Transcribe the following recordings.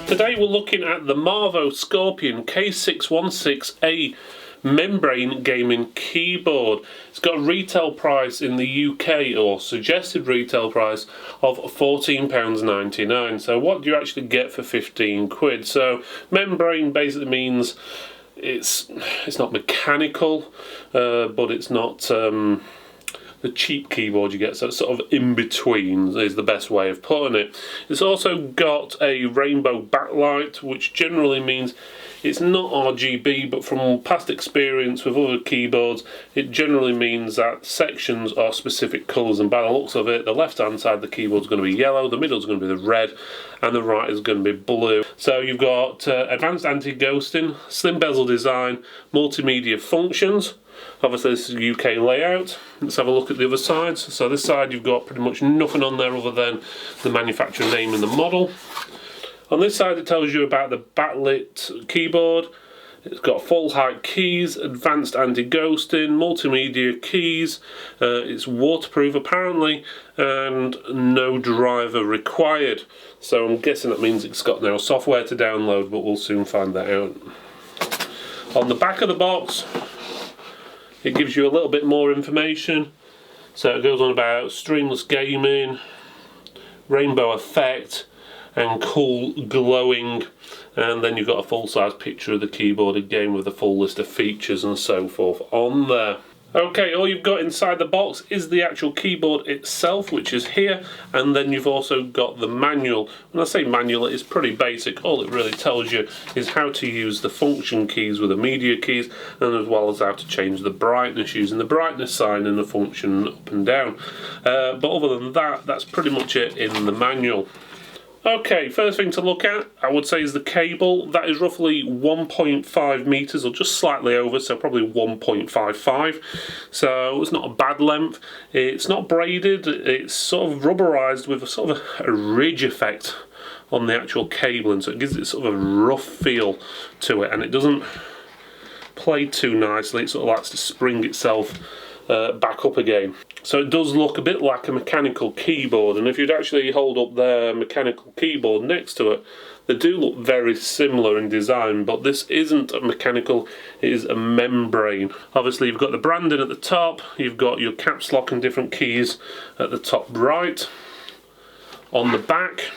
Today we're looking at the Marvo Scorpion K616A membrane gaming keyboard. It's got a retail price in the UK, or suggested retail price, of £14.99. So what do you actually get for 15 quid? So membrane basically means it's not mechanical, but it's not the cheap keyboard you get, so it's sort of in between is the best way of putting it. It's also got a rainbow backlight, which generally means it's not RGB, but from past experience with other keyboards, it generally means that sections are specific colours, and by the looks of it, the left hand side of the keyboard is going to be yellow, the middle is going to be the red, and the right is going to be blue. So you've got advanced anti-ghosting, slim bezel design, multimedia functions. Obviously this is a UK layout. Let's have a look at the other sides. So this side you've got pretty much nothing on there other than the manufacturer name and the model. On this side it tells you about the backlit keyboard. It's got full height keys, advanced anti-ghosting, multimedia keys, it's waterproof apparently, and no driver required. So I'm guessing that means it's got no software to download, but we'll soon find that out. On the back of the box it gives you a little bit more information. So it goes on about streamless gaming, rainbow effect, and cool glowing, and then you've got a full-size picture of the keyboard again with a full list of features and so forth on there. Okay, all you've got inside the box is the actual keyboard itself, which is here, and then you've also got the manual. When I say manual, it's pretty basic. All it really tells you is how to use the function keys with the media keys, and as well as how to change the brightness using the brightness sign and the function up and down. But other than that, that's pretty much it in the manual. Okay, first thing to look at, I would say, is the cable. That is roughly 1.5 meters, or just slightly over, so probably 1.55. So it's not a bad length. It's not braided, it's sort of rubberized with a sort of a ridge effect on the actual cabling, so it gives it sort of a rough feel to it, and it doesn't play too nicely. It sort of likes to spring itself back up again. So it does look a bit like a mechanical keyboard, and if you'd actually hold up their mechanical keyboard next to it, they do look very similar in design, but this isn't a mechanical, it is a membrane. Obviously you've got the branding at the top, you've got your caps lock and different keys at the top right. On the back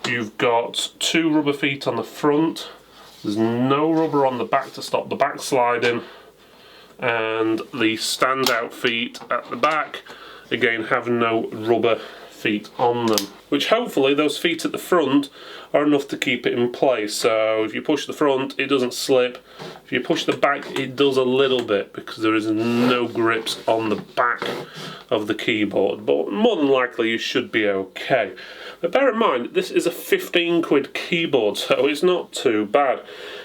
you've got two rubber feet on the front, there's no rubber on the back to stop the back sliding, and the standout feet at the back again have no rubber feet on them, which hopefully those feet at the front are enough to keep it in place. So if you push the front it doesn't slip, if you push the back it does a little bit because there is no grips on the back of the keyboard, but more than likely you should be okay. But bear in mind, this is a 15 quid keyboard, so it's not too bad.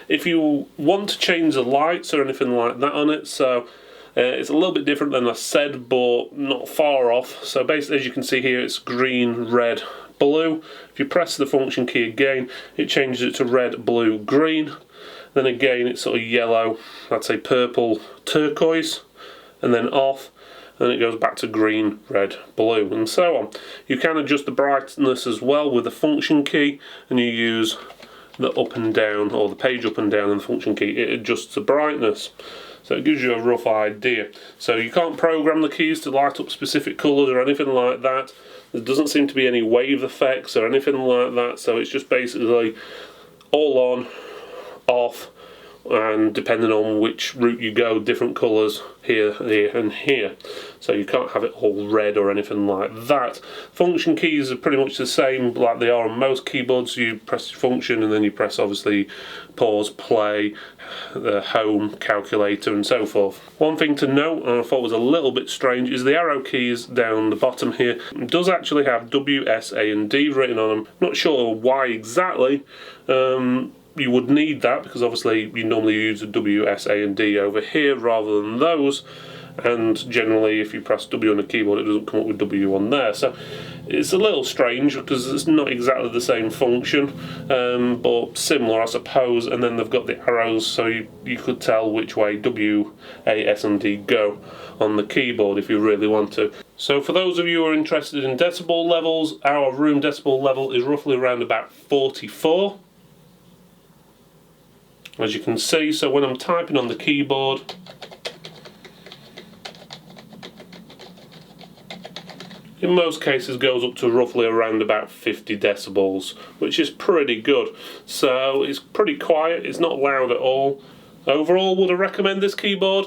If you want to change the lights or anything like that on it, so it's a little bit different than I said, but not far off. So basically, as you can see here, it's green, red, blue. If you press the function key again, it changes it to red, blue, green. Then again, it's sort of yellow, I'd say purple, turquoise, and then off. Then it goes back to green, red, blue, and so on. You can adjust the brightness as well with the function key, and you use the up and down, or the page up and down and the function key. It adjusts the brightness, so it gives you a rough idea. So you can't program the keys to light up specific colours or anything like that. There doesn't seem to be any wave effects or anything like that, so it's just basically all on, off, and depending on which route you go, different colours here, here and here. So you can't have it all red or anything like that. Function keys are pretty much the same like they are on most keyboards. You press function and then you press obviously pause, play, the home, calculator and so forth. One thing to note, and I thought was a little bit strange, is the arrow keys down the bottom here. It does actually have W, S, A and D written on them. Not sure why exactly. You would need that because obviously you normally use a W, S, A and D over here rather than those, and generally if you press W on a keyboard it doesn't come up with W on there, so it's a little strange because it's not exactly the same function, but similar I suppose. And then they've got the arrows, so you could tell which way W, A, S and D go on the keyboard if you really want to. So for those of you who are interested in decibel levels, our room decibel level is roughly around about 44. As you can see, so when I'm typing on the keyboard, in most cases goes up to roughly around about 50 decibels, which is pretty good. So it's pretty quiet, it's not loud at all. Overall, would I recommend this keyboard?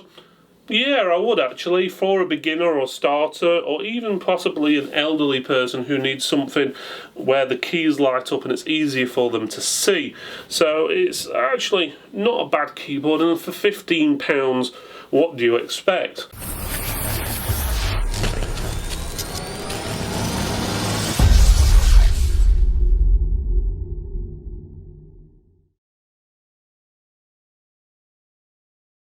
Yeah, I would actually, for a beginner or starter, or even possibly an elderly person who needs something where the keys light up and it's easier for them to see. So it's actually not a bad keyboard, and for £15, what do you expect?